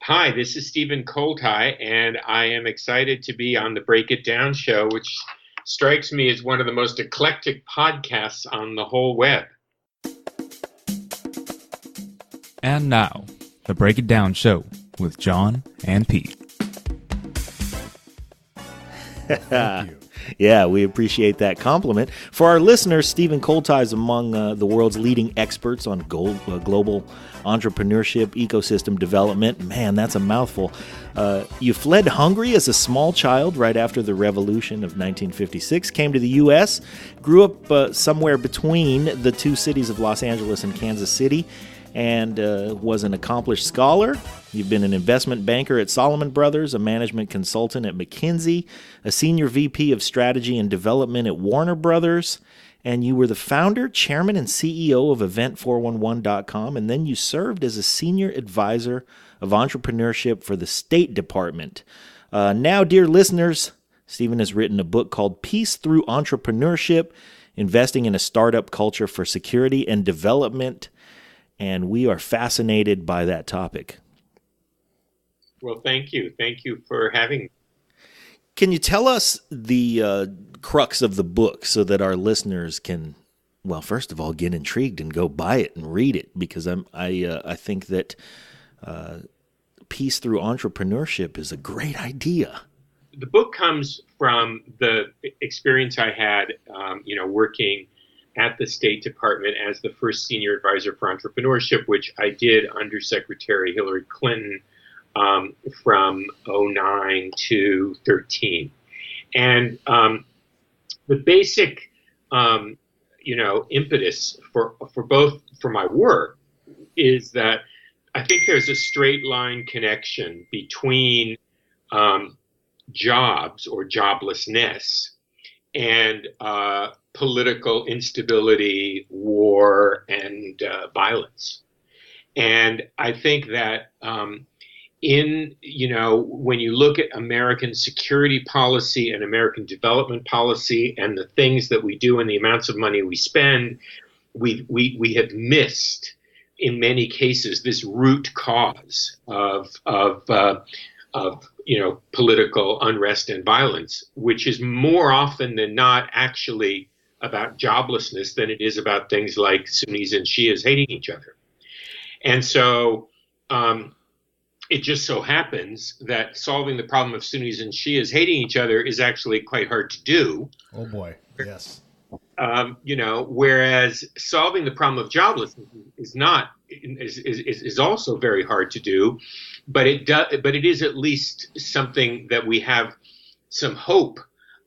Hi, this is Stephen Koltai, and I am excited to be on the Break It Down show, which strikes me as one of the most eclectic podcasts on the whole web. And now, the Break It Down show with Jon and Pete. Thank you. Yeah, we appreciate that compliment. For our listeners, Stephen Koltai is among the world's leading experts on global entrepreneurship, ecosystem development. Man, that's a mouthful. You fled Hungary as a small child right after the revolution of 1956, came to the U.S., grew up somewhere between the two cities of Los Angeles and Kansas City, and was an accomplished scholar. You've been an investment banker at Salomon Brothers, a management consultant at McKinsey, a senior VP of strategy and development at Warner Brothers, and you were the founder, chairman, and CEO of Event411.com, and then you served as a senior advisor of entrepreneurship for the State Department. Now, dear listeners, Stephen has written a book called Peace Through Entrepreneurship, Investing in a Startup Culture for Security and Development, and we are fascinated by that topic. Well, thank you. Thank you for having me. Can you tell us the crux of the book so that our listeners can, well, first of all, get intrigued and go buy it and read it? Because I think that peace through entrepreneurship is a great idea. The book comes from the experience I had, working at the State Department as the first senior advisor for entrepreneurship, which I did under Secretary Hillary Clinton from 2009 to 2013. And the basic, impetus for my work is that I think there's a straight line connection between jobs or joblessness and political instability, war, and violence. And I think that when you look at American security policy and American development policy and the things that we do and the amounts of money we spend, we have missed, in many cases, this root cause of political unrest and violence, which is more often than not actually about joblessness than it is about things like Sunnis and Shias hating each other. And so it just so happens that solving the problem of Sunnis and Shias hating each other is actually quite hard to do. Oh boy, yes. Whereas solving the problem of joblessness is also very hard to do, but it is at least something that we have some hope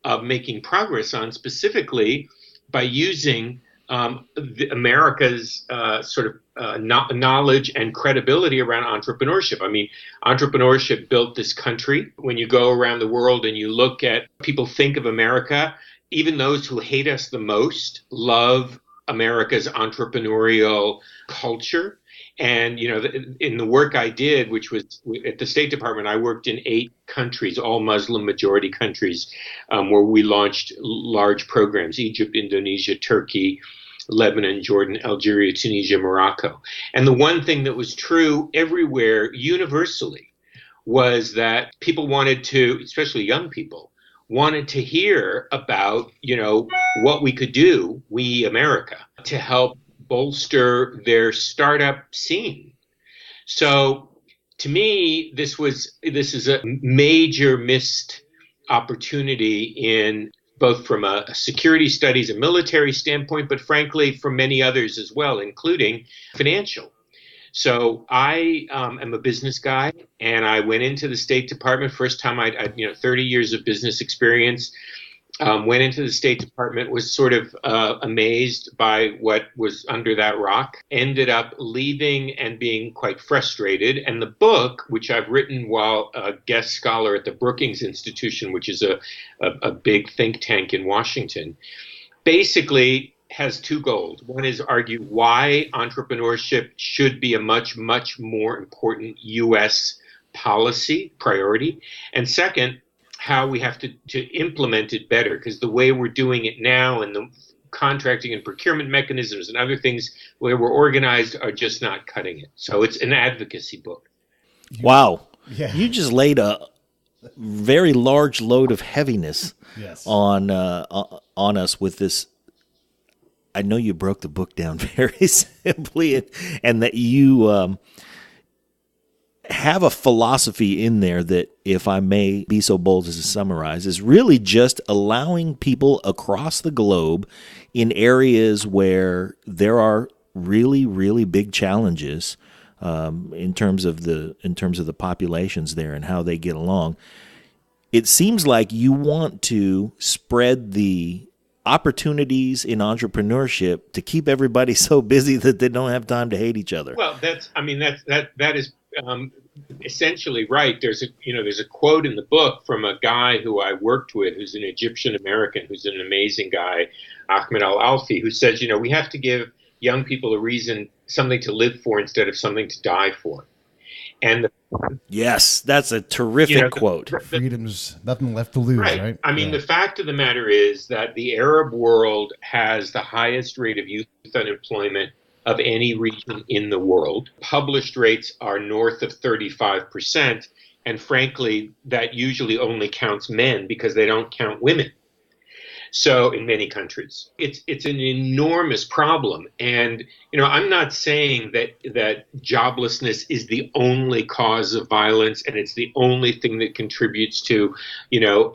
of making progress on, specifically by using America's knowledge and credibility around entrepreneurship. I mean, entrepreneurship built this country. When you go around the world and you look at people think of America, even those who hate us the most love America's entrepreneurial culture. And, in the work I did, which was at the State Department, I worked in 8 countries, all Muslim majority countries, where we launched large programs: Egypt, Indonesia, Turkey, Lebanon, Jordan, Algeria, Tunisia, Morocco. And the one thing that was true everywhere universally was that people wanted to, especially young people, wanted to hear about, what we could do, we America, to help bolster their startup scene. So to me, this is a major missed opportunity in both from a security studies and military standpoint, but frankly, from many others as well, including financial. So I am a business guy, and I went into the State Department. First time I 30 years of business experience. Went into the State Department, was sort of amazed by what was under that rock, ended up leaving and being quite frustrated. And the book, which I've written while a guest scholar at the Brookings Institution, which is a big think tank in Washington, basically has 2 goals. One is argue why entrepreneurship should be a much, much more important U.S. policy priority. And second, how we have to implement it better, because the way we're doing it now and the contracting and procurement mechanisms and other things where we're organized are just not cutting it. So it's an advocacy book. Wow. Yeah. You just laid a very large load of heaviness Yes. on us with this. I know you broke the book down very simply, and that you have a philosophy in there that, if I may be so bold as to summarize, is really just allowing people across the globe in areas where there are really, really big challenges in terms of the populations there and how they get along. It seems like you want to spread the opportunities in entrepreneurship to keep everybody so busy that they don't have time to hate each other. Well, that is essentially right. There's a quote in the book from a guy who I worked with, who's an Egyptian American, who's an amazing guy, Ahmed Al-Alfi, who says, we have to give young people a reason, something to live for instead of something to die for. And yes, that's a terrific quote. Freedom's nothing left to lose, right? I mean, the fact of the matter is that the Arab world has the highest rate of youth unemployment of any region in the world. Published rates are north of 35%. And frankly, that usually only counts men because they don't count women. So in many countries, it's an enormous problem. And, I'm not saying that joblessness is the only cause of violence and it's the only thing that contributes to,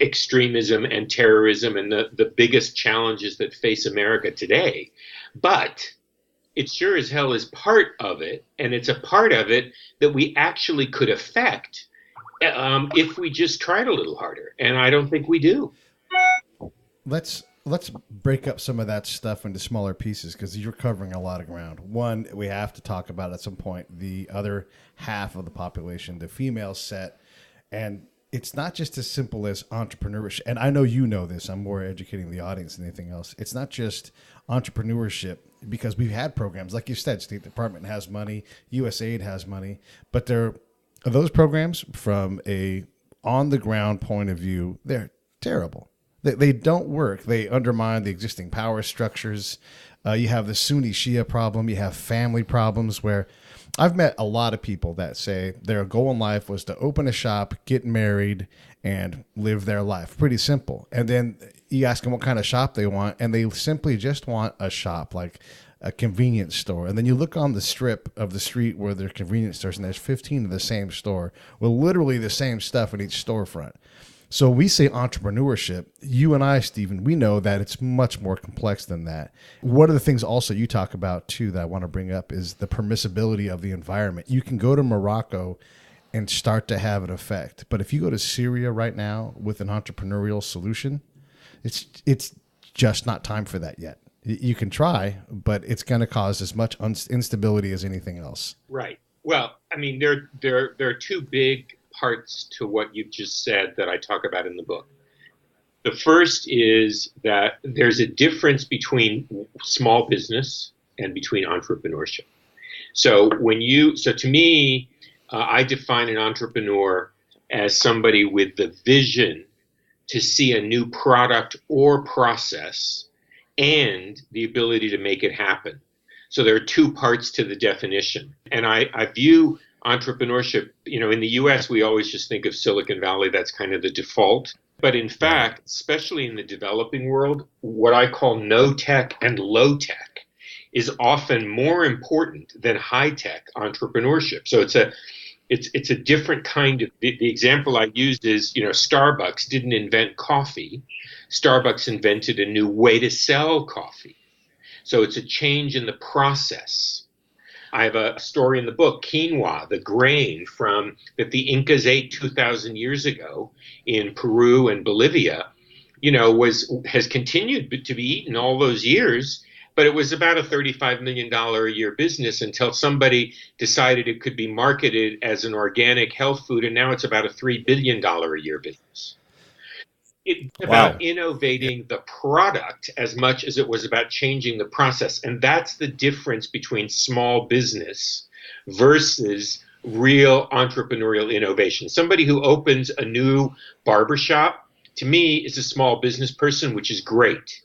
extremism and terrorism and the biggest challenges that face America today. But it sure as hell is part of it. And it's a part of it that we actually could affect if we just tried a little harder. And I don't think we do. Let's break up some of that stuff into smaller pieces because you're covering a lot of ground. One, we have to talk about at some point the other half of the population, the female set. And it's not just as simple as entrepreneurship. And I know you know this. I'm more educating the audience than anything else. It's not just entrepreneurship because we've had programs. Like you said, State Department has money, USAID has money. But those programs from a on-the-ground point of view, they're terrible. They don't work. They undermine the existing power structures. You have the Sunni Shia problem. You have family problems where I've met a lot of people that say their goal in life was to open a shop, get married, and live their life. Pretty simple. And then you ask them what kind of shop they want, and they simply just want a shop, like a convenience store. And then you look on the strip of the street where there are convenience stores, and there's 15 of the same store with literally the same stuff in each storefront. So we say entrepreneurship. You and I, Stephen, we know that it's much more complex than that. One of the things also you talk about, too, that I want to bring up is the permissibility of the environment. You can go to Morocco and start to have an effect. But if you go to Syria right now with an entrepreneurial solution, it's just not time for that yet. You can try, but it's going to cause as much instability as anything else. Right. Well, I mean, there are two big parts to what you've just said that I talk about in the book. The first is that there's a difference between small business and between entrepreneurship. So to me, I define an entrepreneur as somebody with the vision to see a new product or process and the ability to make it happen. So there are two parts to the definition. And I view entrepreneurship, in the US, we always just think of Silicon Valley. That's kind of the default. But in fact, especially in the developing world, what I call no tech and low tech is often more important than high tech entrepreneurship. So it's a different kind of, the example I used is, Starbucks didn't invent coffee. Starbucks invented a new way to sell coffee. So it's a change in the process. I have a story in the book, quinoa, the grain that the Incas ate 2,000 years ago in Peru and Bolivia, has continued to be eaten all those years, but it was about a $35 million a year business until somebody decided it could be marketed as an organic health food, and now it's about a $3 billion a year business. It's about innovating the product as much as it was about changing the process. And that's the difference between small business versus real entrepreneurial innovation. Somebody who opens a new barbershop, to me, is a small business person, which is great.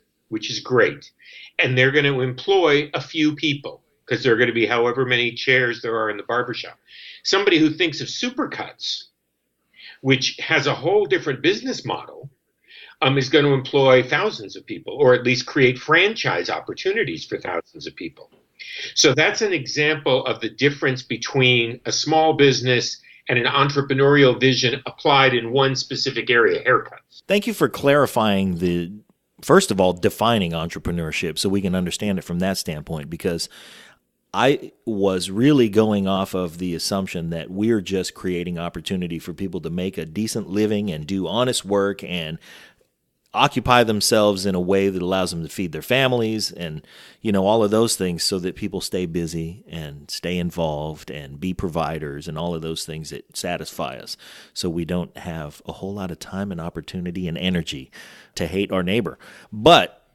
And they're going to employ a few people because there are going to be however many chairs there are in the barbershop. Somebody who thinks of supercuts which has a whole different business model, is going to employ thousands of people, or at least create franchise opportunities for thousands of people. So that's an example of the difference between a small business and an entrepreneurial vision applied in one specific area, haircuts. Thank you for clarifying first of all, defining entrepreneurship so we can understand it from that standpoint, because I was really going off of the assumption that we're just creating opportunity for people to make a decent living and do honest work and occupy themselves in a way that allows them to feed their families and, all of those things, so that people stay busy and stay involved and be providers and all of those things that satisfy us. So we don't have a whole lot of time and opportunity and energy to hate our neighbor. But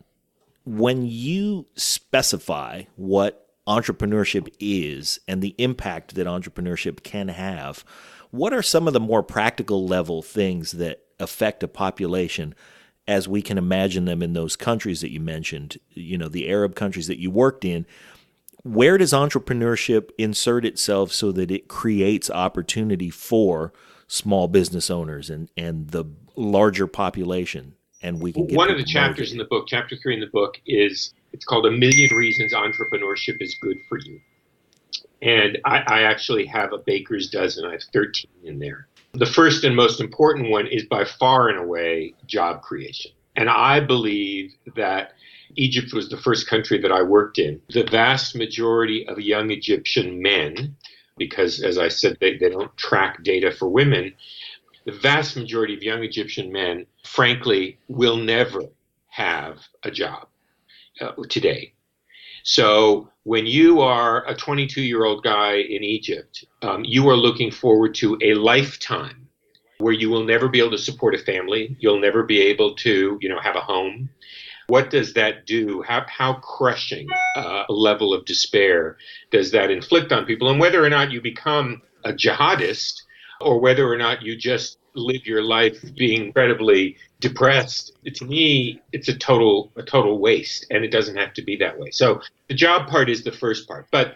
when you specify what entrepreneurship is and the impact that entrepreneurship can have, what are some of the more practical level things that affect a population as we can imagine them in those countries that you mentioned, the Arab countries that you worked in? Where does entrepreneurship insert itself so that it creates opportunity for small business owners and the larger population? And we can get one of the chapters in the book, chapter 3 in the book, it's called A Million Reasons Entrepreneurship is Good for You. And I actually have a baker's dozen. I have 13 in there. The first and most important one is by far and away job creation. And I believe that Egypt was the first country that I worked in. The vast majority of young Egyptian men, because as I said, they don't track data for women, the vast majority of young Egyptian men, frankly, will never have a job today. So when you are a 22-year-old guy in Egypt, you are looking forward to a lifetime where you will never be able to support a family. You'll never be able to, have a home. What does that do? How crushing a level of despair does that inflict on people? And whether or not you become a jihadist or whether or not you just live your life being incredibly depressed, to me, it's a total waste, and it doesn't have to be that way. So the job part is the first part, but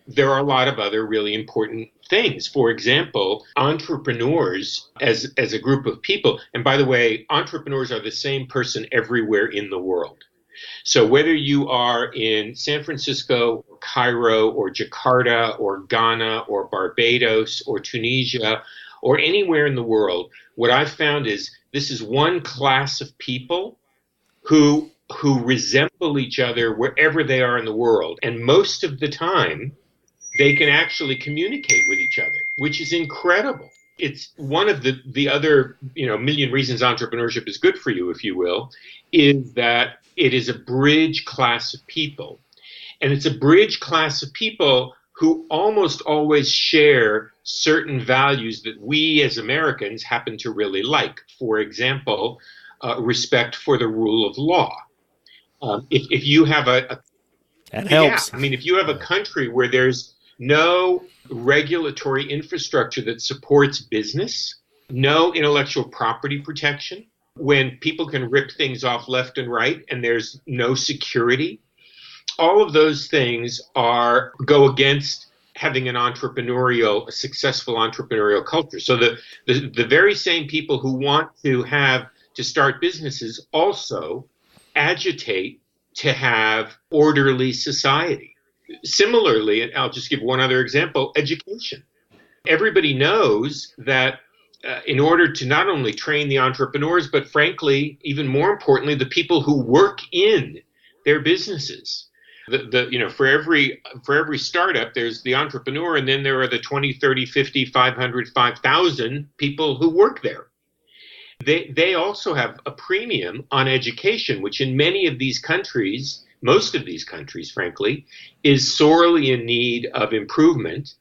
there are a lot of other really important things. For example, entrepreneurs as a group of people, and by the way, entrepreneurs are the same person everywhere in the world. So whether you are in San Francisco, or Cairo, or Jakarta, or Ghana, or Barbados, or Tunisia, or anywhere in the world, what I've found is this is one class of people who resemble each other wherever they are in the world. And most of the time, they can actually communicate with each other, which is incredible. It's one of the other, million reasons entrepreneurship is good for you, if you will, is that it is a bridge class of people. And it's a bridge class of people who almost always share certain values that we as Americans happen to really like. For example, respect for the rule of law. If you have that helps. Yeah, if you have a country where there's no regulatory infrastructure that supports business, no intellectual property protection, when people can rip things off left and right and there's no security, all of those things go against having a successful entrepreneurial culture. So the very same people who want to start businesses also agitate to have orderly society. Similarly, and I'll just give one other example, education. Everybody knows that in order to not only train the entrepreneurs, but frankly, even more importantly, the people who work in their businesses. For every startup, there's the entrepreneur, and then there are the 20, 30, 50, 500, 5,000 people who work there. They also have a premium on education, which in many of these countries, most of these countries, frankly, is sorely in need of improvement.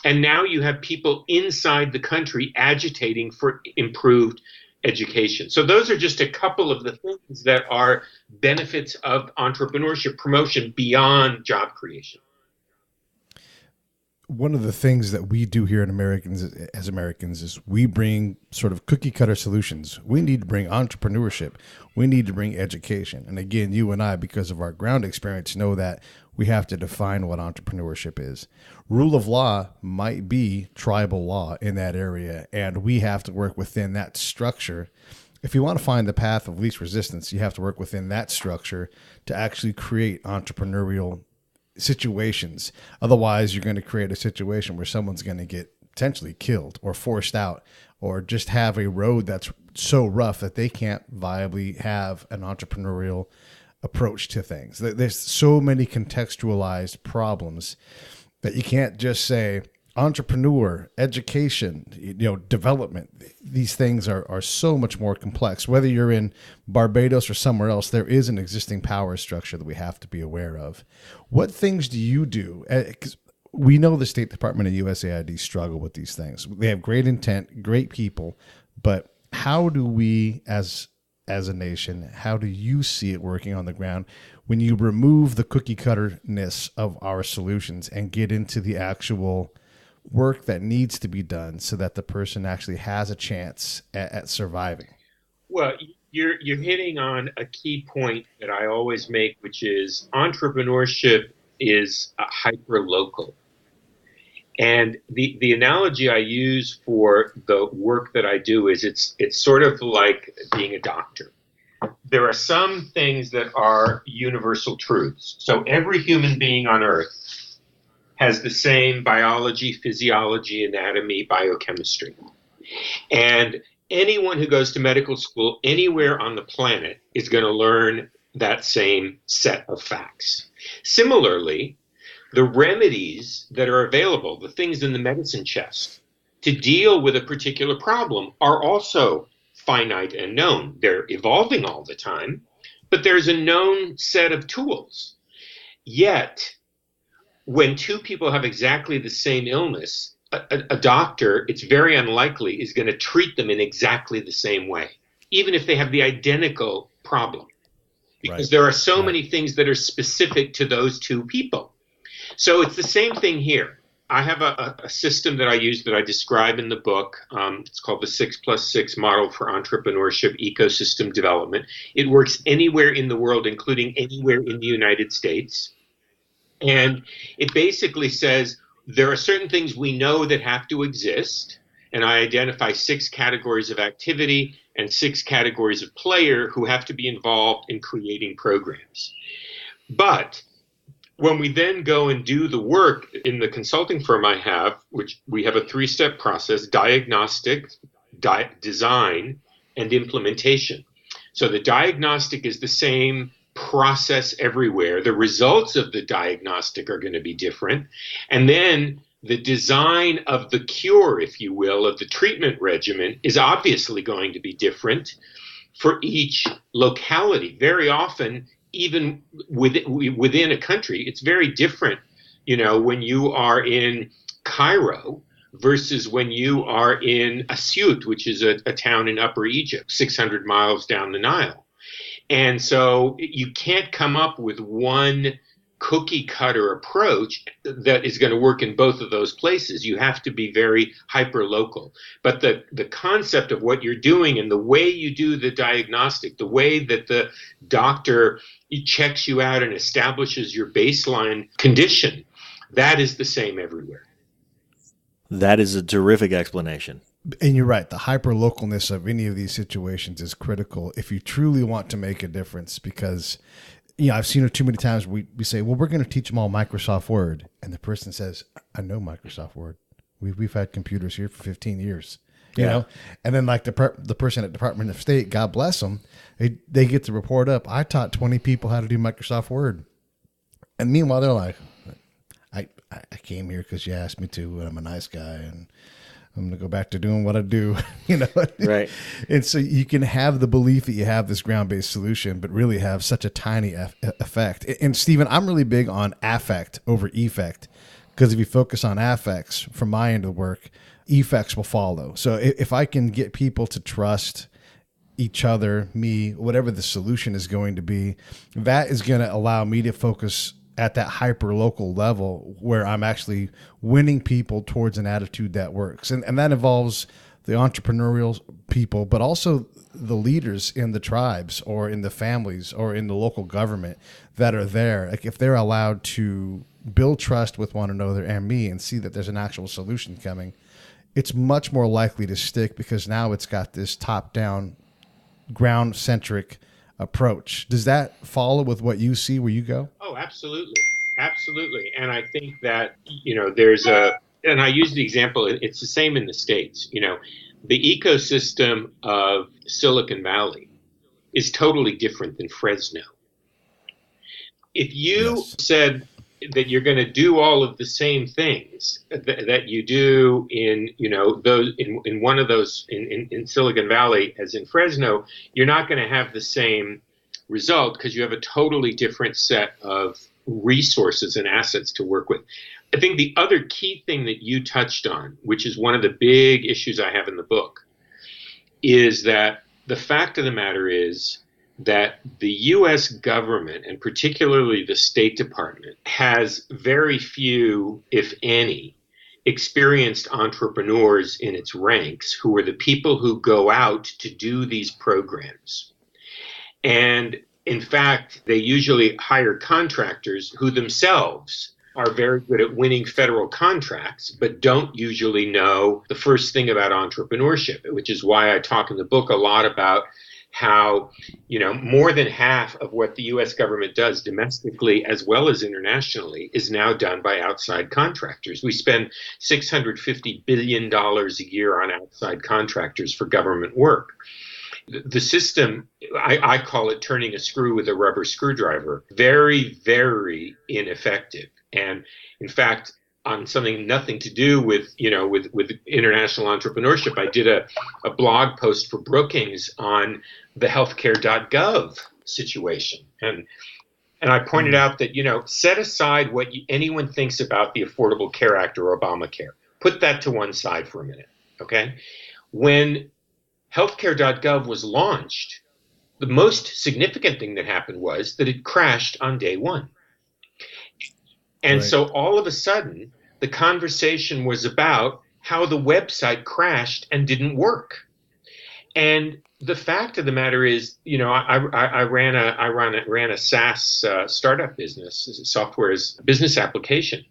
And now you have people inside the country agitating for improved education. So those are just a couple of the things that are benefits of entrepreneurship promotion beyond job creation. one of the things that we do here as Americans is we bring sort of cookie cutter solutions. We need to bring entrepreneurship. We need to bring education. And again, you and I, because of our ground experience, know that we have to define what entrepreneurship is. Rule of law might be tribal law in that area, and we have to work within that structure. If you want to find the path of least resistance, you have to work within that structure to actually create entrepreneurial situations. Otherwise, you're going to create a situation where someone's going to get potentially killed or forced out, or just have a road that's so rough that they can't viably have an entrepreneurial approach to things. There's so many contextualized problems that you can't just say entrepreneur, education, development. These things are so much more complex. Whether you're in Barbados or somewhere else, there is an existing power structure that we have to be aware of. What things do you do? Because we know the State Department and USAID struggle with these things. They have great intent, great people, but how do we, as a nation, how do you see it working on the ground when you remove the cookie cutterness of our solutions and get into the actual work that needs to be done so that the person actually has a chance at surviving? Well, you're hitting on a key point that I always make, which is entrepreneurship is hyper local. And the analogy I use for the work that I do is it's sort of like being a doctor. There are some things that are universal truths. So every human being on Earth has the same biology, physiology, anatomy, biochemistry. And anyone who goes to medical school anywhere on the planet is going to learn that same set of facts. Similarly, the remedies that are available, the things in the medicine chest to deal with a particular problem, are also finite and known. They're evolving all the time, but there's a known set of tools. Yet, when two people have exactly the same illness, a doctor, it's very unlikely, is going to treat them in exactly the same way, even if they have the identical problem, because there are so many things that are specific to those two people. So it's the same thing here. I have a system that I use that I describe in the book. It's called the 6+6 model for entrepreneurship ecosystem development. It works anywhere in the world, including anywhere in the United States. And it basically says there are certain things we know that have to exist. And I identify 6 categories of activity and 6 categories of player who have to be involved in creating programs. But when we then go and do the work in the consulting firm I have, which we have a 3-step process: diagnostic, design, and implementation. So the diagnostic is the same process everywhere. The results of the diagnostic are going to be different. And then the design of the cure, if you will, of the treatment regimen is obviously going to be different for each locality. Very often, even within a country, it's very different, when you are in Cairo versus when you are in Asyut, which is a town in Upper Egypt, 600 miles down the Nile. And so you can't come up with one cookie cutter approach that is going to work in both of those places. You have to be very hyper local. But the concept of what you're doing and the way you do the diagnostic, the way that the doctor checks you out and establishes your baseline condition, that is the same everywhere. That is a terrific explanation. And you're right. The hyper-localness of any of these situations is critical if you truly want to make a difference, because I've seen it too many times. We say, well, we're going to teach them all Microsoft Word. And the person says, I know Microsoft Word. We've had computers here for 15 years. You know, and then like the person at Department of State, God bless them, they get the report up. I taught 20 people how to do Microsoft Word. And meanwhile, they're like, I came here because you asked me to, and I'm a nice guy, and I'm going to go back to doing what I do, Right. And so you can have the belief that you have this ground-based solution, but really have such a tiny effect. And Stephen, I'm really big on affect over effect, because if you focus on affects from my end of the work, effects will follow. So if I can get people to trust each other, me, whatever the solution is going to be, that is going to allow me to focus at that hyper local level where I'm actually winning people towards an attitude that works. And that involves the entrepreneurial people, but also the leaders in the tribes or in the families or in the local government that are there. Like if they're allowed to build trust with one another and me and see that there's an actual solution coming, it's much more likely to stick because now it's got this top-down, ground-centric approach. Does that follow with what you see where you go? Oh, absolutely. Absolutely. And I think that, and I use the example, it's the same in the States. The ecosystem of Silicon Valley is totally different than Fresno. If you said that you're going to do all of the same things that you do in those in one of those in Silicon Valley as in Fresno, you're not going to have the same result because you have a totally different set of resources and assets to work with. I think the other key thing that you touched on, which is one of the big issues I have in the book, is that the fact of the matter is that the U.S. government, and particularly the State Department, has very few, if any, experienced entrepreneurs in its ranks who are the people who go out to do these programs. And in fact, they usually hire contractors who themselves are very good at winning federal contracts, but don't usually know the first thing about entrepreneurship, which is why I talk in the book a lot about how, more than half of what the U.S. government does domestically as well as internationally is now done by outside contractors. We spend $650 billion a year on outside contractors for government work. The system, I call it turning a screw with a rubber screwdriver, very, very ineffective. And in fact, on something nothing to do with international entrepreneurship, I did a blog post for Brookings on the healthcare.gov situation. And I pointed out that, set aside what anyone thinks about the Affordable Care Act or Obamacare. Put that to one side for a minute, okay? When healthcare.gov was launched, the most significant thing that happened was that it crashed on day one. And so all of a sudden, the conversation was about how the website crashed and didn't work. And the fact of the matter is, I ran a SaaS startup business, software as a business application.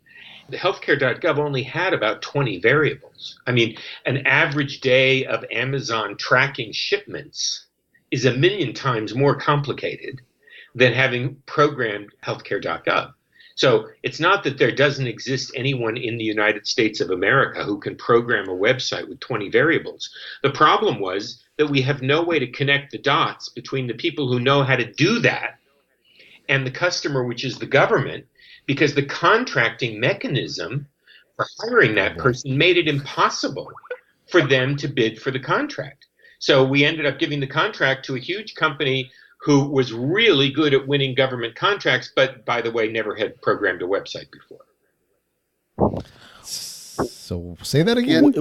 The healthcare.gov only had about 20 variables. I mean, an average day of Amazon tracking shipments is 1 million times more complicated than having programmed healthcare.gov. So it's not that there doesn't exist anyone in the United States of America who can program a website with 20 variables. The problem was that we have no way to connect the dots between the people who know how to do that and the customer, which is the government, because the contracting mechanism for hiring that person made it impossible for them to bid for the contract. So we ended up giving the contract to a huge company who was really good at winning government contracts, but, by the way, never had programmed a website before. So say that again.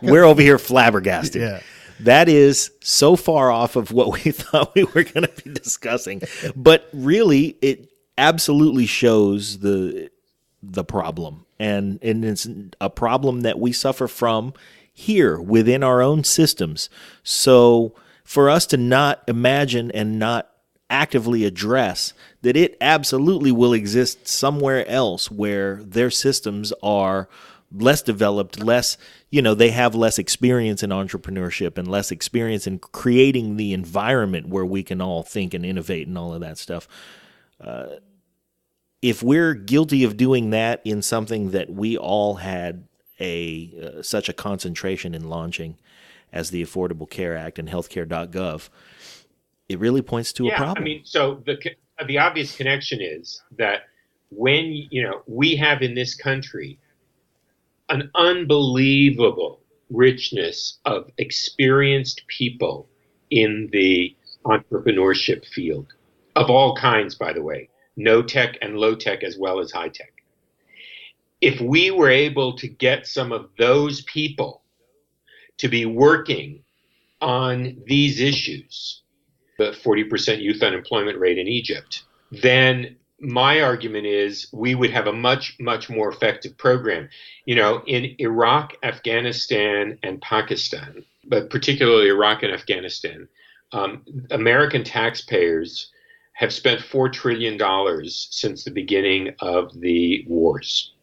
We're over here flabbergasted. Yeah. That is so far off of what we thought we were going to be discussing. But really, it absolutely shows the problem. And it's a problem that we suffer from here within our own systems. So for us to not imagine and not actively address that it absolutely will exist somewhere else where their systems are less developed, less, they have less experience in entrepreneurship and less experience in creating the environment where we can all think and innovate and all of that stuff. If we're guilty of doing that in something that we all had such a concentration in launching as the Affordable Care Act and healthcare.gov, it really points to a problem. I mean, so the obvious connection is that when, we have in this country an unbelievable richness of experienced people in the entrepreneurship field of all kinds, by the way, no tech and low tech as well as high tech. If we were able to get some of those people to be working on these issues, the 40% youth unemployment rate in Egypt, then my argument is we would have a much, much more effective program. In Iraq, Afghanistan, and Pakistan, but particularly Iraq and Afghanistan, American taxpayers have spent $4 trillion since the beginning of the wars.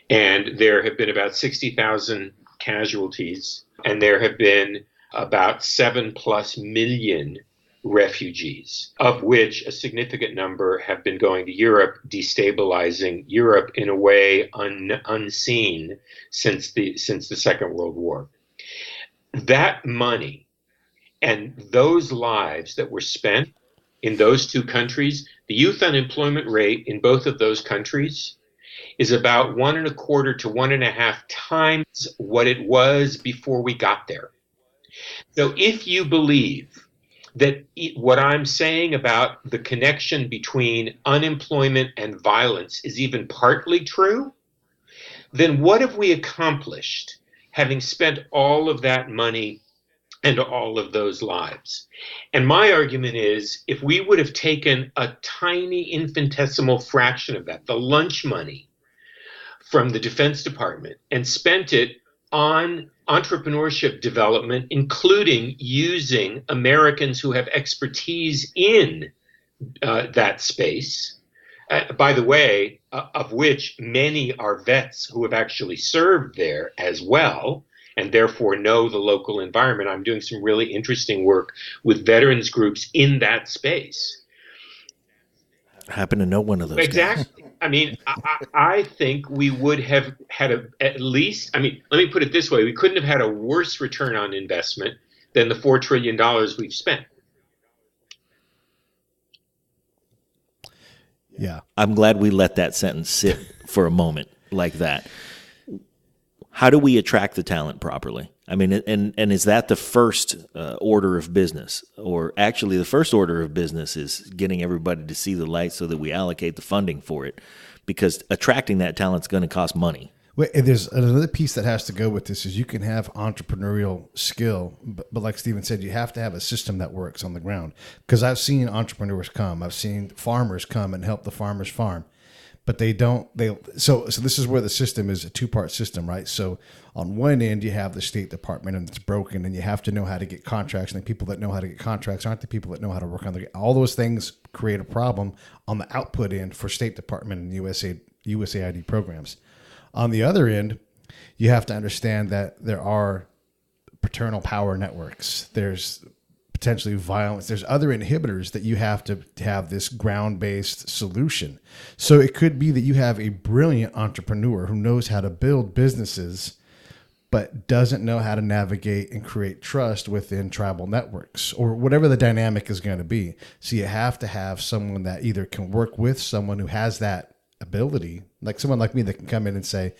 And there have been about 60,000 casualties, and there have been about 7+ million refugees, of which a significant number have been going to Europe, destabilizing Europe in a way unseen since the Second World War. That money and those lives that were spent in those two countries, the youth unemployment rate in both of those countries is about 1.25 to 1.5 times what it was before we got there. So if you believe that what I'm saying about the connection between unemployment and violence is even partly true, then what have we accomplished having spent all of that money and all of those lives? And my argument is, if we would have taken a tiny infinitesimal fraction of that, the lunch money from the Defense Department, and spent it on entrepreneurship development, including using Americans who have expertise in that space, by the way, of which many are vets who have actually served there as well, and therefore know the local environment. I'm doing some really interesting work with veterans groups in that space. I happen to know one of those Exactly. guys. I mean, I think we would have had at least, let me put it this way, we couldn't have had a worse return on investment than the $4 trillion we've spent. Yeah. I'm glad we let that sentence sit for a moment like that. How do we attract the talent properly? I mean, and is that the first order of business? Or actually the first order of business is getting everybody to see the light so that we allocate the funding for it, because attracting that talent is going to cost money. Well, there's another piece that has to go with this is you can have entrepreneurial skill, but like Stephen said, you have to have a system that works on the ground. Because I've seen entrepreneurs come, I've seen farmers come and help the farmers farm. But they don't. So this is where the system is a two-part system, right? So on one end, you have the State Department, and it's broken, and you have to know how to get contracts. And the people that know how to get contracts aren't the people that know how to work on all those things. Create a problem on the output end for State Department and USAID programs. On the other end, you have to understand that there are paternal power networks. There's potentially violence. There's other inhibitors that you have to have this ground-based solution. So it could be that you have a brilliant entrepreneur who knows how to build businesses, but doesn't know how to navigate and create trust within tribal networks or whatever the dynamic is going to be. So you have to have someone that either can work with someone who has that ability, like someone like me that can come in and say,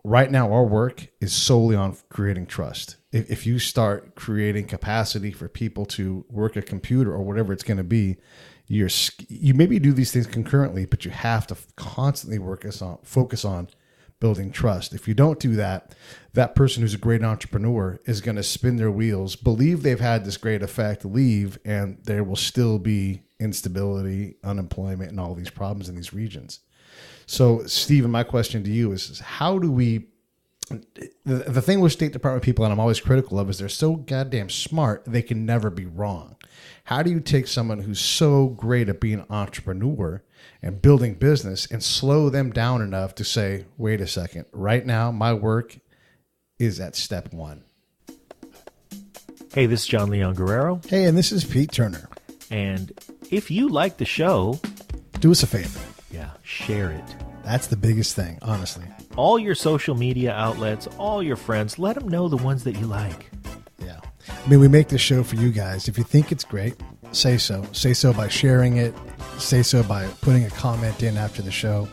right now our work is solely on creating trust. If you start creating capacity for people to work a computer or whatever it's going to be, you maybe do these things concurrently, but you have to constantly focus on building trust. If you don't do that, that person who's a great entrepreneur is going to spin their wheels, believe they've had this great effect, leave, and there will still be instability, unemployment, and all these problems in these regions. So, Stephen, my question to you is how do we... The thing with State Department people, and I'm always critical of, is they're so goddamn smart, they can never be wrong. How do you take someone who's so great at being an entrepreneur and building business and slow them down enough to say, wait a second, right now my work is at step one? Hey, this is John Leon Guerrero. Hey, and this is Pete Turner. And if you like the show, do us a favor. Yeah, share it. That's the biggest thing, honestly. All your social media outlets, all your friends, let them know the ones that you like. Yeah. I mean, we make this show for you guys. If you think it's great, say so. Say so by sharing it. Say so by putting a comment in after the show.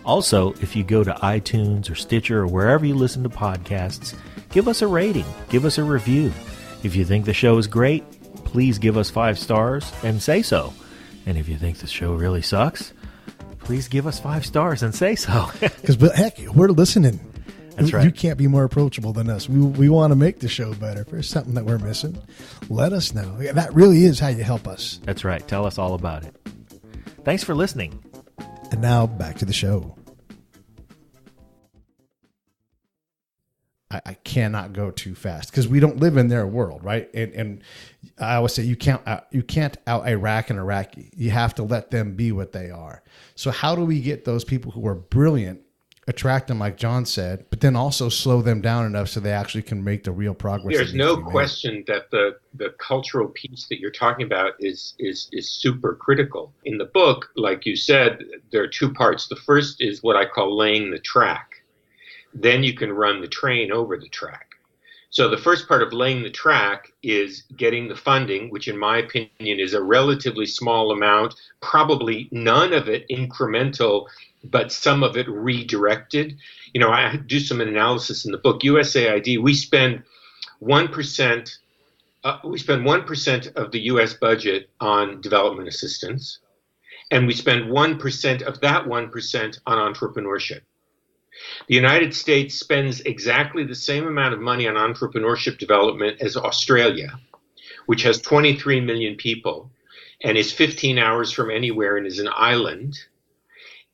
Also, if you go to iTunes or Stitcher or wherever you listen to podcasts, give us a rating. Give us a review. If you think the show is great, please give us 5 stars and say so. And if you think the show really sucks, please give us 5 stars and say so. Because, heck, we're listening. That's right. You can't be more approachable than us. We want to make the show better. If there's something that we're missing, let us know. That really is how you help us. That's right. Tell us all about it. Thanks for listening. And now back to the show. I cannot go too fast because we don't live in their world, right? And I always say you can't out Iraq and Iraqi. You have to let them be what they are. So how do we get those people who are brilliant, attract them like Jon said, but then also slow them down enough so they actually can make the real progress? There's no question that the cultural piece that you're talking about is super critical. In the book, like you said, there are two parts. The first is what I call laying the track. Then you can run the train over the track. So the first part of laying the track is getting the funding, which in my opinion is a relatively small amount, probably none of it incremental, but some of it redirected. You know, I do some analysis in the book. USAID, we spend 1%. We spend 1% of the U.S. budget on development assistance, and we spend 1% of that 1% on entrepreneurship. The United States spends exactly the same amount of money on entrepreneurship development as Australia, which has 23 million people and is 15 hours from anywhere and is an island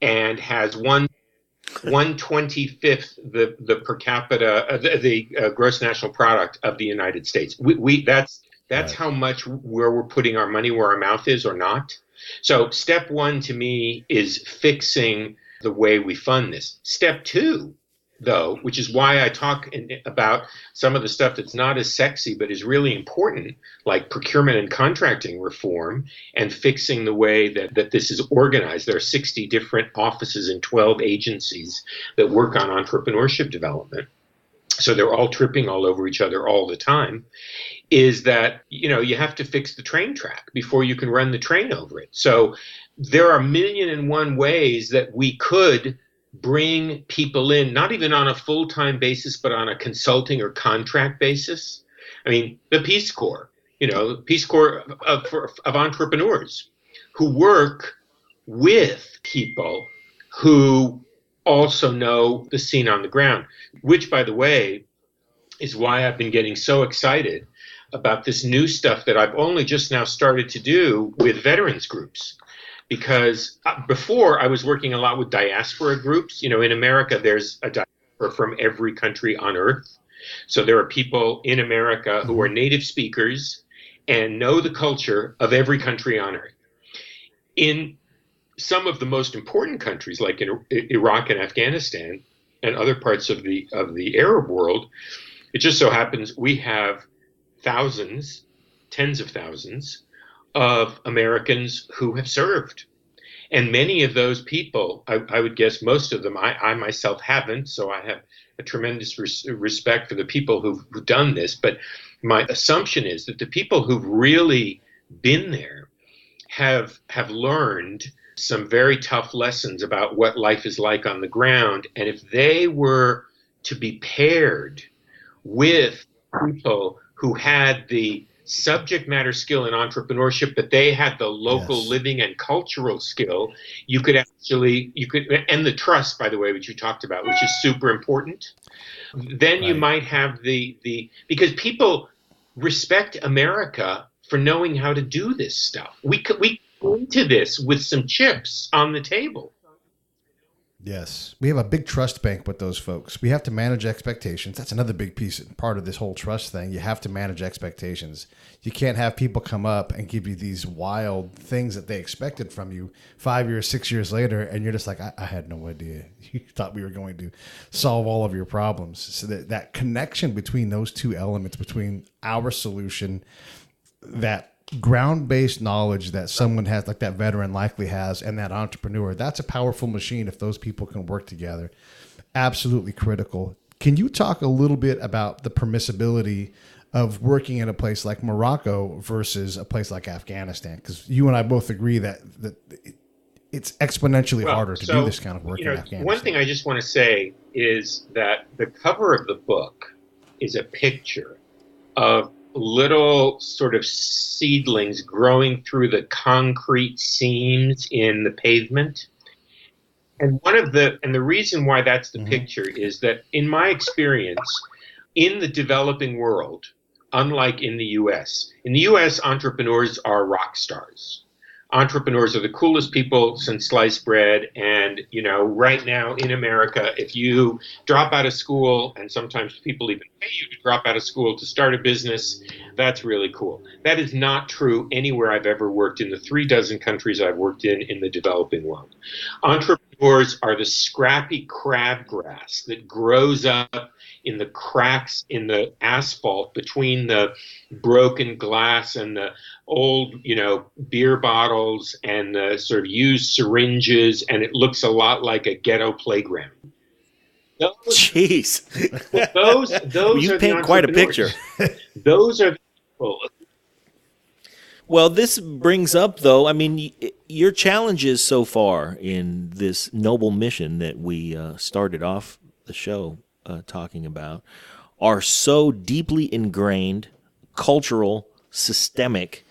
and has 1/25th the per capita, the gross national product of the United States. That's right. How much where we're putting our money where our mouth is or not. So step one to me is fixing the way we fund this. Step two, though, which is why I talk about some of the stuff that's not as sexy but is really important, like procurement and contracting reform and fixing the way that this is organized. There are 60 different offices and 12 agencies that work on entrepreneurship development. So they're all tripping all over each other all the time. Is that, you know, you have to fix the train track before you can run the train over it. So there are 1,000,001 ways that we could bring people in, not even on a full-time basis, but on a consulting or contract basis. I mean, the Peace Corps, the Peace Corps of entrepreneurs who work with people who also know the scene on the ground, which, by the way, is why I've been getting so excited about this new stuff that I've only just now started to do with veterans groups. Because before I was working a lot with diaspora groups. You know, in America, there's a diaspora from every country on earth. So there are people in America who are native speakers and know the culture of every country on earth. In some of the most important countries, like in Iraq and Afghanistan and other parts of the Arab world, it just so happens we have thousands, tens of thousands of Americans who have served. And many of those people, I would guess most of them, I myself haven't, so I have a tremendous respect for the people who've done this. But my assumption is that the people who've really been there have learned some very tough lessons about what life is like on the ground. And if they were to be paired with people who had the subject matter skill in entrepreneurship, but they had the local living and cultural skill, you could, and the trust, by the way, which you talked about, which is super important. Then you might have because people respect America for knowing how to do this stuff. We go into this with some chips on the table. Yes. We have a big trust bank with those folks. We have to manage expectations. That's another big piece and part of this whole trust thing. You have to manage expectations. You can't have people come up and give you these wild things that they expected from you 5 years, 6 years later, and you're just like, I had no idea. You thought we were going to solve all of your problems. So that connection between those two elements, between our solution, that ground-based knowledge that someone has, like that veteran likely has, and that entrepreneur, that's a powerful machine if those people can work together. Absolutely critical. Can you talk a little bit about the permissibility of working in a place like Morocco versus a place like Afghanistan? Because you and I both agree that it's exponentially harder to do this kind of work in Afghanistan. One thing I just want to say is that the cover of the book is a picture of little sort of seedlings growing through the concrete seams in the pavement. And the reason why that's the picture is that in my experience, in the developing world, unlike in the US, entrepreneurs are rock stars. entrepreneurs are the coolest people since sliced bread. And, right now in America, if you drop out of school, and sometimes people even pay you to drop out of school to start a business, that's really cool. That is not true anywhere I've ever worked in the 36 countries I've worked in the developing world. Entrepreneurs are the scrappy crabgrass that grows up in the cracks in the asphalt between the broken glass and the old, beer bottles and the sort of used syringes, and it looks a lot like a ghetto playground. Jeez. Those you are paint quite a picture. Those are the people. Well, this brings up, though, I mean, your challenges so far in this noble mission that we started off the show talking about are so deeply ingrained, cultural, systemic.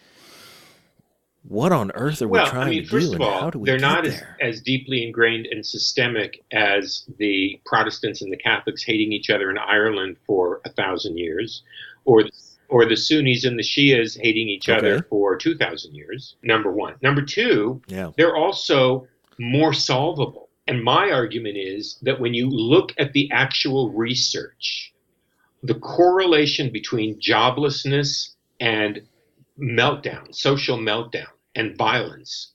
What on earth are we trying to do? First of all, how do we they're get not there? as deeply ingrained and systemic as the Protestants and the Catholics hating each other in Ireland for 1,000 years, or the Sunnis and the Shias hating each other for 2,000 years, number one. Number two, they're also more solvable. And my argument is that when you look at the actual research, the correlation between joblessness and meltdown, social meltdown, and violence,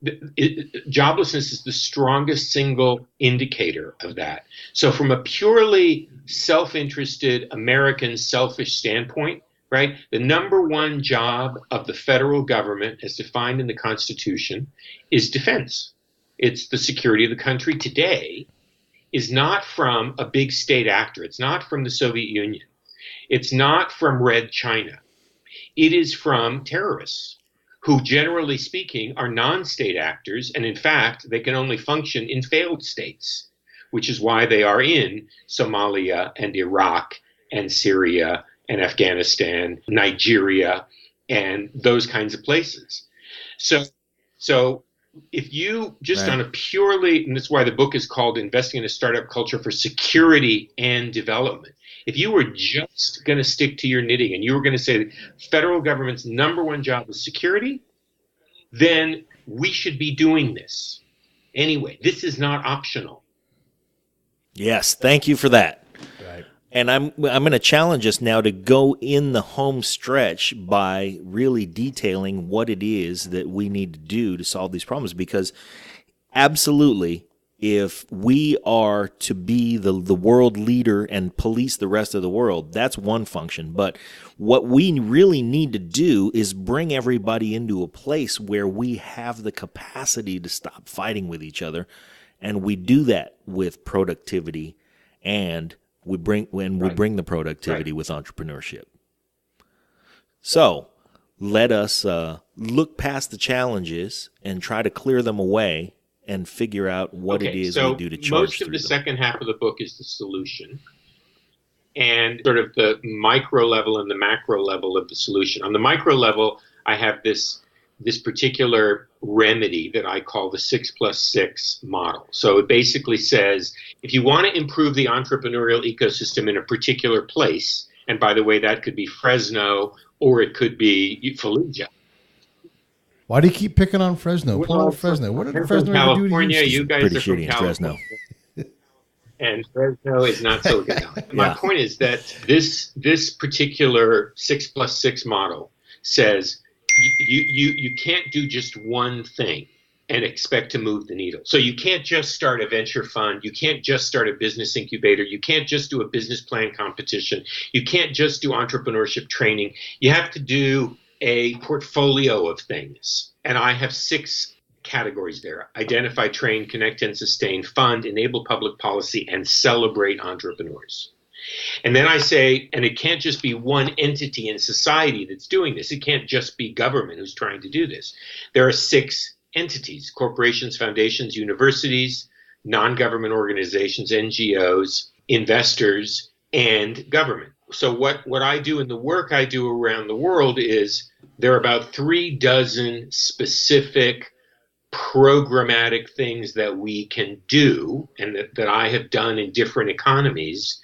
joblessness is the strongest single indicator of that. So from a purely self-interested, American, selfish standpoint, right, the number one job of the federal government, as defined in the Constitution, is defense. It's the security of the country today is not from a big state actor. It's not from the Soviet Union. It's not from Red China. It is from terrorists who, generally speaking, are non-state actors. And in fact, they can only function in failed states, which is why they are in Somalia and Iraq and Syria and Afghanistan, Nigeria, and those kinds of places. So if you just on a purely, and that's why the book is called Investing in a Startup Culture for Security and Development. If you were just going to stick to your knitting and you were going to say the federal government's number one job is security, then we should be doing this. Anyway, this is not optional. Yes, thank you for that. Right. And I'm going to challenge us now to go in the home stretch by really detailing what it is that we need to do to solve these problems. Because absolutely, if we are to be the world leader and police the rest of the world, that's one function. But what we really need to do is bring everybody into a place where we have the capacity to stop fighting with each other. And we do that with productivity, and we bring the productivity with entrepreneurship. So let us look past the challenges and try to clear them away and figure out what it is we do to charge most through of the them. second half of the book is the solution and sort of the micro level and the macro level of the solution. On the micro level, I have this particular remedy that I call the 6+6 model. So it basically says, if you want to improve the entrepreneurial ecosystem in a particular place, and by the way, that could be Fresno or it could be Fallujah. Why do you keep picking on Fresno? Pull out Fresno. What did Fresno do to you? You guys Pretty are from shitty in California. Fresno. And Fresno is not Silicon Valley. My point is that this particular 6+6 model says you can't do just one thing and expect to move the needle. So you can't just start a venture fund. You can't just start a business incubator. You can't just do a business plan competition. You can't just do entrepreneurship training. You have to do a portfolio of things. And I have 6 categories there: identify, train, connect and sustain, fund, enable public policy, and celebrate entrepreneurs. And then I say, and it can't just be one entity in society that's doing this. It can't just be government who's trying to do this. There are 6 entities: corporations, foundations, universities, non-government organizations, NGOs, investors, and government. So what I do in the work I do around the world is there are about 36 specific programmatic things that we can do and that I have done in different economies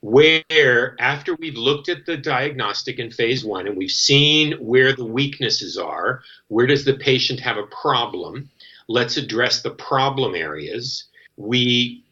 where after we've looked at the diagnostic in phase 1 and we've seen where the weaknesses are, where does the patient have a problem? Let's address the problem areas. We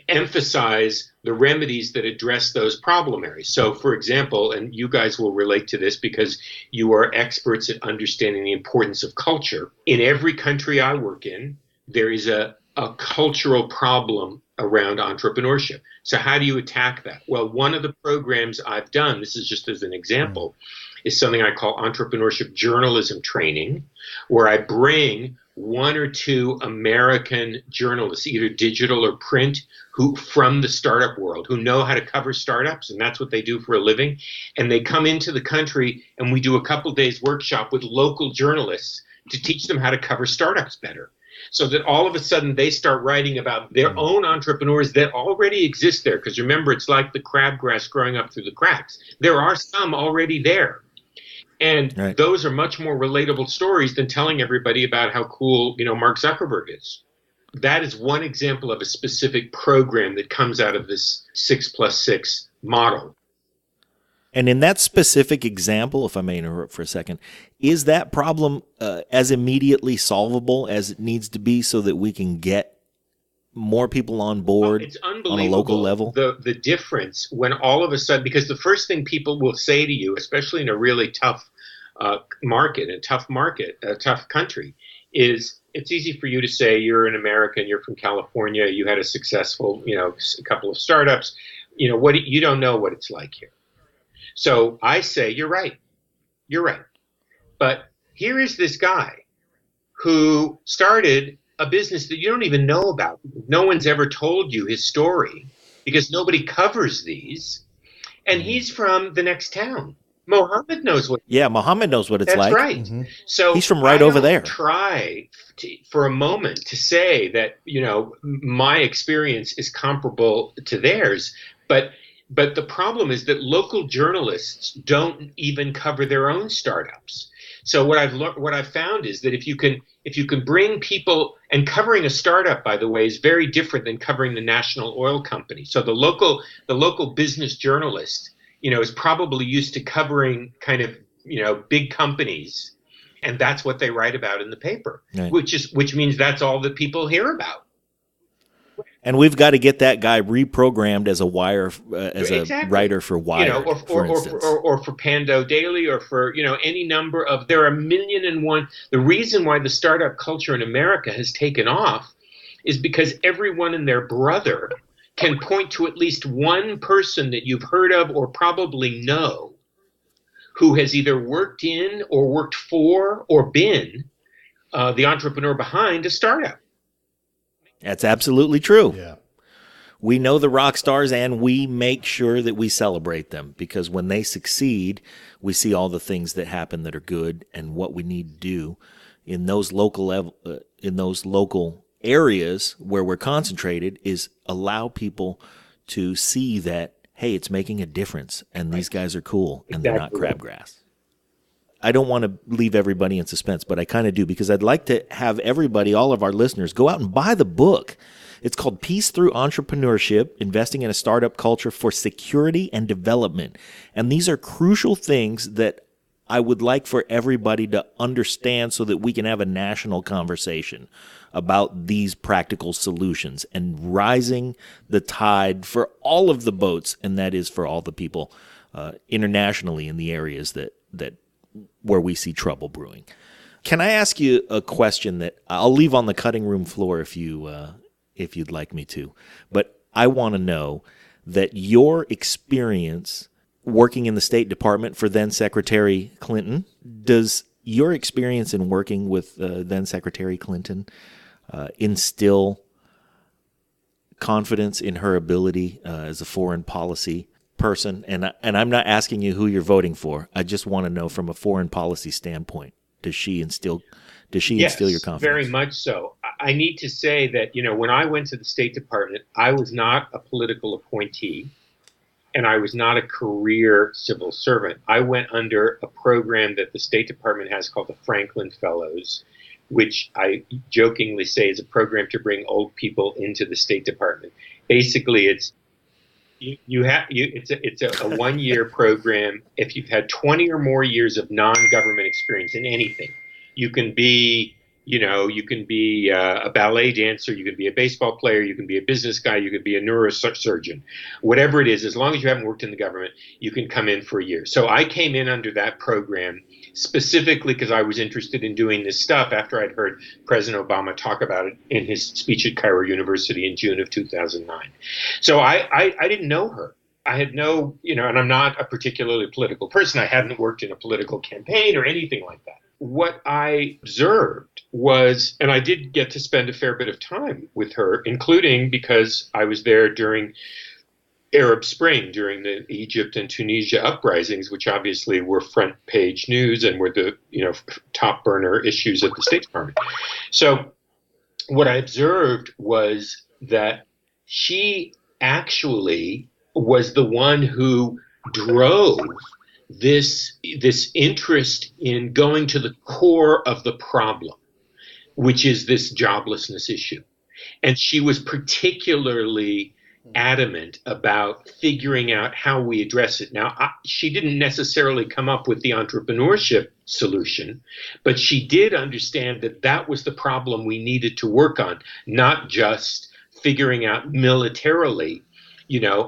emphasize the remedies that address those problem areas. So, for example, and you guys will relate to this because you are experts at understanding the importance of culture. In every country I work in, there is a cultural problem around entrepreneurship. So how do you attack that? Well, one of the programs I've done, this is just as an example, is something I call entrepreneurship journalism training, where I bring 1 or 2 American journalists, either digital or print, who from the startup world, who know how to cover startups, and that's what they do for a living. And they come into the country and we do a couple days workshop with local journalists to teach them how to cover startups better. So that all of a sudden they start writing about their own entrepreneurs that already exist there. Because remember, it's like the crabgrass growing up through the cracks. There are some already there. And those are much more relatable stories than telling everybody about how cool, Mark Zuckerberg is. That is one example of a specific program that comes out of this 6+6 model. And in that specific example, if I may interrupt for a second, is that problem as immediately solvable as it needs to be so that we can get more people on board on a local level? The difference when all of a sudden, because the first thing people will say to you, especially in a really tough market, a tough country, is it's easy for you to say you're an American, you're from California, you had a successful, a couple of startups, you don't know what it's like here. So I say, you're right. But here is this guy who started a business that you don't even know about. No one's ever told you his story because nobody covers these. And he's from the next town. Mohammed knows what. Yeah, Mohammed knows what it's like. That's right. Mm-hmm. So he's from right over there. Try for a moment to say that, my experience is comparable to theirs, but the problem is that local journalists don't even cover their own startups. So what I've found is that if you can bring people, and covering a startup, by the way, is very different than covering the national oil company. So the local business journalist, is probably used to covering kind of, big companies, and that's what they write about in the paper, right. which means that's all that people hear about. And we've got to get that guy reprogrammed as a writer for Wired, or for Pando Daily, or for any number of. There are 1,000,001. The reason why the startup culture in America has taken off is because everyone and their brother can point to at least one person that you've heard of or probably know who has either worked in or worked for or been the entrepreneur behind a startup. That's absolutely true. Yeah. We know the rock stars, and we make sure that we celebrate them, because when they succeed, we see all the things that happen that are good, and what we need to do in those local areas where we're concentrated is allow people to see that, hey, it's making a difference, and these guys are cool, and they're not crabgrass. I don't want to leave everybody in suspense, but I kind of do, because I'd like to have everybody, all of our listeners, go out and buy the book. It's called Peace Through Entrepreneurship, Investing in a Startup Culture for Security and Development. And these are crucial things that I would like for everybody to understand so that we can have a national conversation about these practical solutions and rising the tide for all of the boats, and that is for all the people internationally in the areas that where we see trouble brewing. Can I ask you a question that I'll leave on the cutting room floor if you'd like me to? But I want to know that your experience working in the State Department for then Secretary Clinton, does your experience in working with then Secretary Clinton instill confidence in her ability as a foreign policy person? And I'm not asking you who you're voting for. I just want to know from a foreign policy standpoint, does she instill your confidence? Very much so. I need to say that, when I went to the State Department, I was not a political appointee, and I was not a career civil servant. I went under a program that the State Department has called the Franklin Fellows, which I jokingly say is a program to bring old people into the State Department. Basically, it's It's a 1 year program. If you've had 20 or more years of non-government experience in anything, you can be a ballet dancer, you can be a baseball player, you can be a business guy, you could be a neurosurgeon, whatever it is. As long as you haven't worked in the government, you can come in for a year. So I came in under that program specifically because I was interested in doing this stuff after I'd heard President Obama talk about it in his speech at Cairo University in June of 2009. So I didn't know her. I had no, and I'm not a particularly political person. I hadn't worked in a political campaign or anything like that. What I observed was, and I did get to spend a fair bit of time with her, including because I was there during Arab Spring, during the Egypt and Tunisia uprisings, which obviously were front page news and were the top burner issues of the State Department. So what I observed was that she actually was the one who drove this interest in going to the core of the problem, which is this joblessness issue. And she was particularly adamant about figuring out how we address it. Now, she didn't necessarily come up with the entrepreneurship solution, but she did understand that that was the problem we needed to work on, not just figuring out militarily,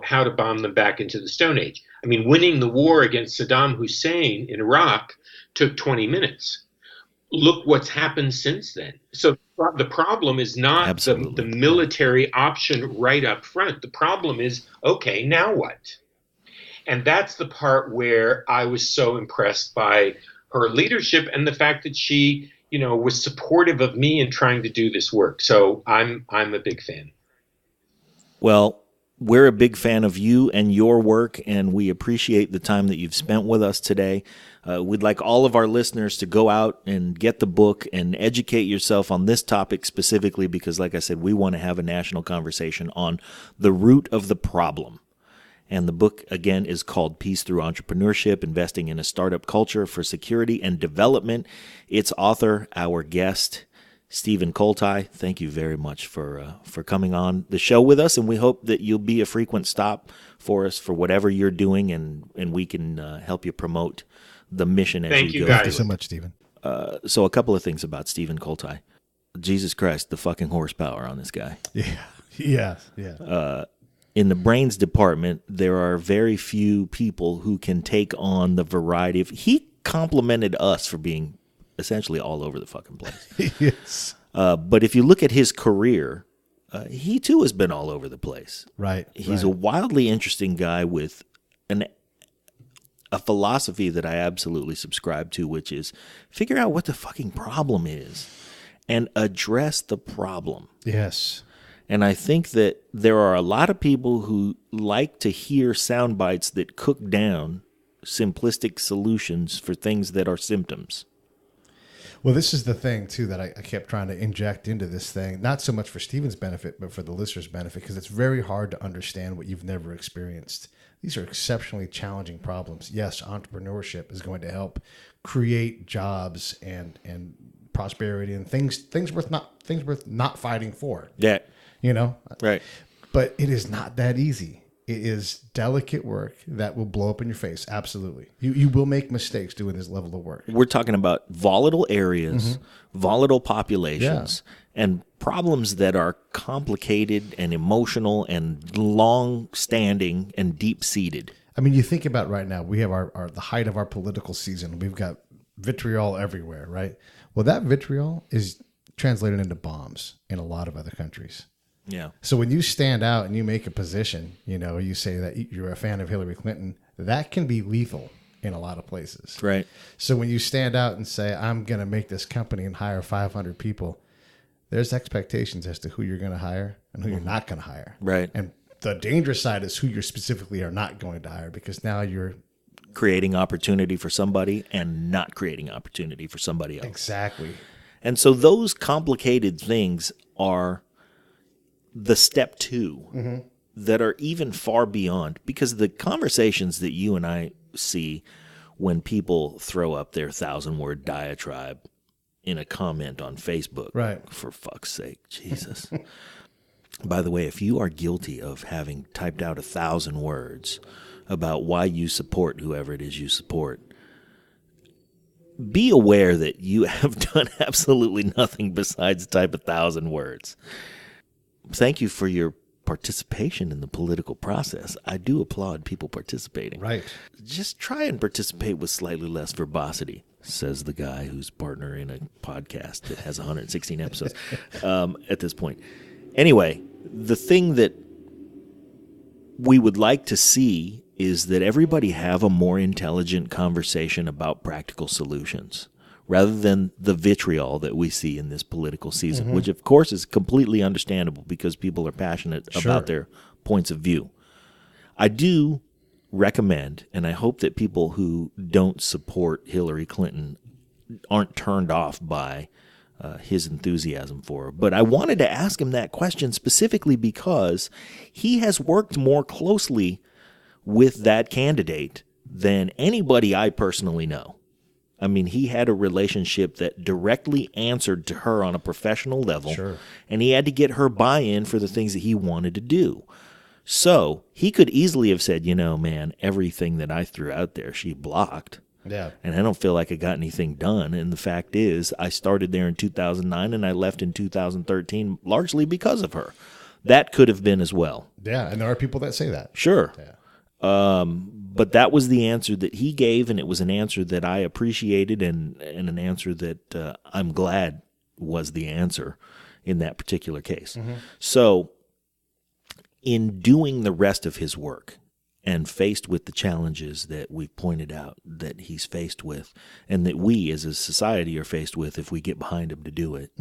how to bomb them back into the Stone Age. I mean, winning the war against Saddam Hussein in Iraq took 20 minutes. Look what's happened since then. So the problem is not the military option right up front. The problem is, okay, now what? And that's the part where I was so impressed by her leadership and the fact that she, was supportive of me in trying to do this work. So I'm a big fan. Well, we're a big fan of you and your work, and we appreciate the time that you've spent with us today. We'd like all of our listeners to go out and get the book and educate yourself on this topic specifically because, like I said, we want to have a national conversation on the root of the problem. And the book, again, is called Peace Through Entrepreneurship, Investing in a Startup Culture for Security and Development. Its author, our guest, Stephen Koltai, thank you very much for coming on the show with us, and we hope that you'll be a frequent stop for us for whatever you're doing, and we can help you promote the mission as you go. Thank you so much, Stephen. So a couple of things about Stephen Koltai. Jesus Christ, the fucking horsepower on this guy. Yeah. In the brains department, there are very few people who can take on the variety of... He complimented us for being essentially all over the fucking place. Yes. But if you look at his career, he too has been all over the place. Right. He's a wildly interesting guy with a philosophy that I absolutely subscribe to, which is figure out what the fucking problem is and address the problem. Yes. And I think that there are a lot of people who like to hear sound bites that cook down simplistic solutions for things that are symptoms. Well, this is the thing, too, that I kept trying to inject into this thing, not so much for Stephen's benefit, but for the listener's benefit, because it's very hard to understand what you've never experienced. These are exceptionally challenging problems. Yes, entrepreneurship is going to help create jobs and prosperity and things worth not fighting for. Yeah. Right. But it is not that easy. It is delicate work that will blow up in your face. Absolutely. You will make mistakes doing this level of work. We're talking about volatile areas, volatile populations, and problems that are complicated and emotional and long-standing and deep-seated. I mean, you think about right now, we have the height of our political season. We've got vitriol everywhere, right? Well, that vitriol is translated into bombs in a lot of other countries. Yeah. So when you stand out and you make a position, you say that you're a fan of Hillary Clinton, that can be lethal in a lot of places. Right. So when you stand out and say, I'm going to make this company and hire 500 people, there's expectations as to who you're going to hire and who you're not going to hire. Right. And the dangerous side is who you specifically are not going to hire, because now you're creating opportunity for somebody and not creating opportunity for somebody else. Exactly. And so those complicated things are the step two that are even far beyond, because the conversations that you and I see when people throw up their 1,000-word diatribe in a comment on Facebook, right? For fuck's sake, Jesus. By the way, if you are guilty of having typed out 1,000 words about why you support whoever it is you support, be aware that you have done absolutely nothing besides type 1,000 words. Thank you for your participation in the political process. I do applaud people participating. Right. Just try and participate with slightly less verbosity, says the guy who's partner in a podcast that has 116 episodes at this point. Anyway, the thing that we would like to see is that everybody have a more intelligent conversation about practical solutions rather than the vitriol that we see in this political season, which of course is completely understandable because people are passionate about their points of view. I do recommend, and I hope that people who don't support Hillary Clinton aren't turned off by his enthusiasm for her. But I wanted to ask him that question specifically because he has worked more closely with that candidate than anybody I personally know. I mean, he had a relationship that directly answered to her on a professional level, and he had to get her buy-in for the things that he wanted to do. So he could easily have said, you know, man, everything that I threw out there, she blocked. Yeah. And I don't feel like I got anything done. And the fact is, I started there in 2009 and I left in 2013 largely because of her. That could have been as well. Yeah, and there are people that say that. Sure. Yeah. But that was the answer that he gave, and it was an answer that I appreciated and an answer that I'm glad was the answer in that particular case. So in doing the rest of his work, and faced with the challenges that we've pointed out that he's faced with and that we as a society are faced with if we get behind him to do it,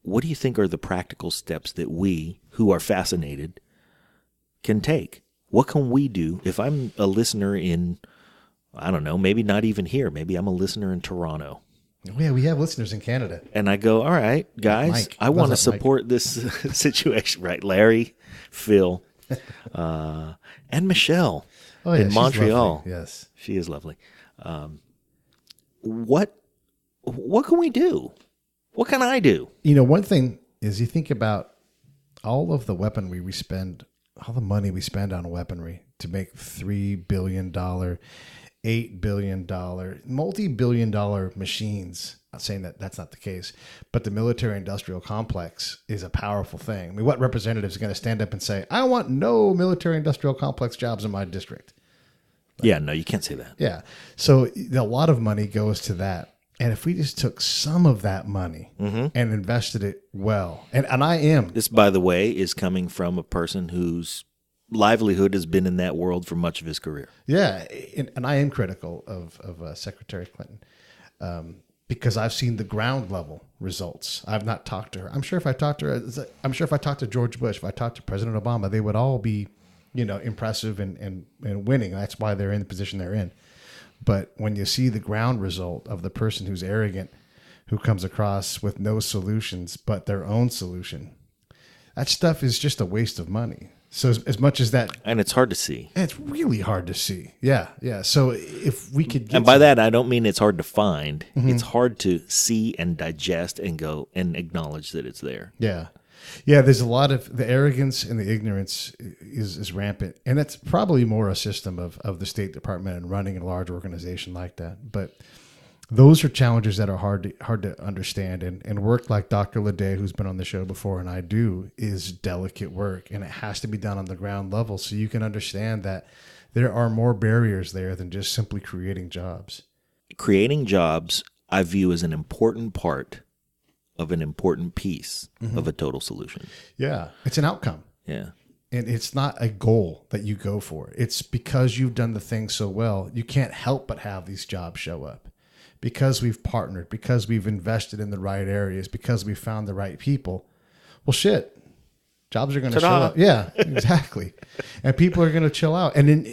what do you think are the practical steps that we, who are fascinated, can take? What can we do if I'm a listener in, I don't know, maybe not even here, maybe I'm a listener in Toronto. Yeah, we have listeners in Canada. And I go, all right, guys, Mike. I want to What's up, support this situation, right? Larry, Phil, and Michelle in she's Montreal. lovely. Yes, she is lovely. What can we do? What can I do? You know, one thing is you think about all of the weaponry we spend, all the money we spend on weaponry to make $3 billion, $8 billion, multi-billion dollar machines. I'm not saying that that's not the case, but the military-industrial complex is a powerful thing. I mean, what representative is going to stand up and say, I want no military-industrial complex jobs in my district? Yeah, no, you can't say that. Yeah. So a lot of money goes to that. And if we just took some of that money and invested it well, and I am. This, by the way, is coming from a person whose livelihood has been in that world for much of his career. Yeah, and I am critical of Secretary Clinton because I've seen the ground level results. I've not talked to her. I'm sure if I talked to her, I'm sure if I talked to George Bush, if I talked to President Obama, they would all be, impressive and winning. That's why they're in the position they're in. But when you see the ground result of the person who's arrogant, who comes across with no solutions but their own solution, that stuff is just a waste of money. So as much as that... And it's hard to see. It's really hard to see. Yeah, yeah. So if we could get... And by that, I don't mean it's hard to find. It's hard to see and digest and go and acknowledge that it's there. Yeah. Yeah, there's a lot of... The arrogance and the ignorance is rampant. And that's probably more a system of the State Department and running a large organization like that. But those are challenges that are hard to understand. And work like Dr. Leday, who's been on the show before, and I do, is delicate work. And it has to be done on the ground level so you can understand that there are more barriers there than just simply creating jobs. Creating jobs, I view as an important part of an important piece of a total solution. Yeah, it's an outcome. Yeah. And it's not a goal that you go for. It's because you've done the thing so well, you can't help but have these jobs show up. Because we've partnered, because we've invested in the right areas, because we found the right people. Well, shit, jobs are going to show up. Yeah, exactly. And people are going to chill out. And then,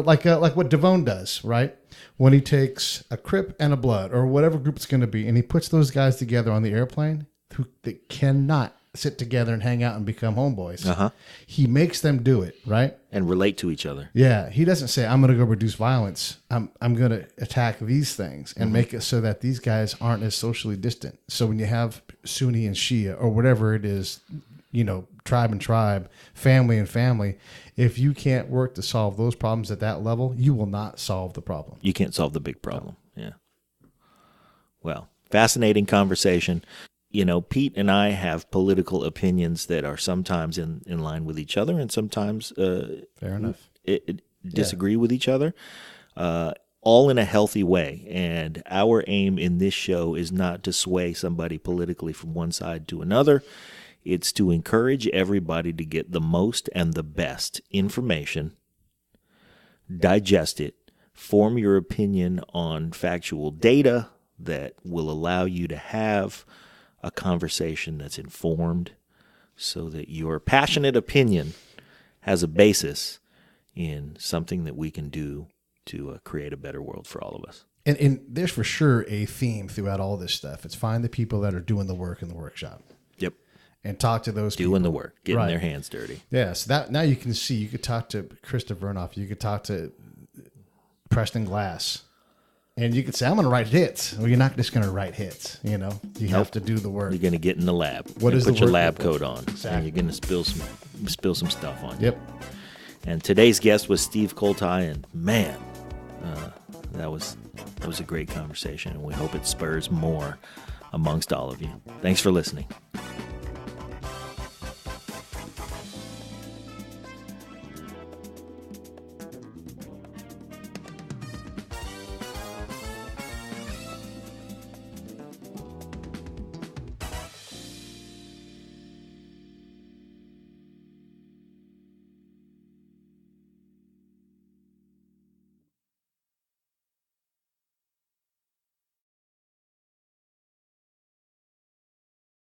like what Devone does, right? When he takes a Crip and a Blood or whatever group it's going to be, and he puts those guys together on the airplane, they cannot sit together and hang out and become homeboys. He makes them do it, right? And relate to each other. Yeah. He doesn't say, I'm going to go reduce violence. I'm going to attack these things and make it so that these guys aren't as socially distant. So when you have Sunni and Shia or whatever it is, tribe and tribe, family and family, if you can't work to solve those problems at that level, you will not solve the problem. You can't solve the big problem. Yeah. Well, fascinating conversation. Pete and I have political opinions that are sometimes in line with each other and sometimes fair enough. Disagree with each other, all in a healthy way. And our aim in this show is not to sway somebody politically from one side to another. It's to encourage everybody to get the most and the best information, digest it, form your opinion on factual data that will allow you to have a conversation that's informed so that your passionate opinion has a basis in something that we can do to create a better world for all of us. And there's for sure a theme throughout all this stuff. It's find the people that are doing the work in the workshop. Yep. And talk to those people. Doing the work, getting their hands dirty. Yeah, so that now you can see, you could talk to Krista Vernoff, you could talk to Preston Glass, and you could say, I'm going to write hits. Well, you're not just going to write hits, You have to do the work. You're going to get in the lab. What is put the your work lab look like? coat on. Exactly. And you're going to spill some stuff on you. Yep. And today's guest was Steve Koltai, and man, that was a great conversation, and we hope it spurs more amongst all of you. Thanks for listening.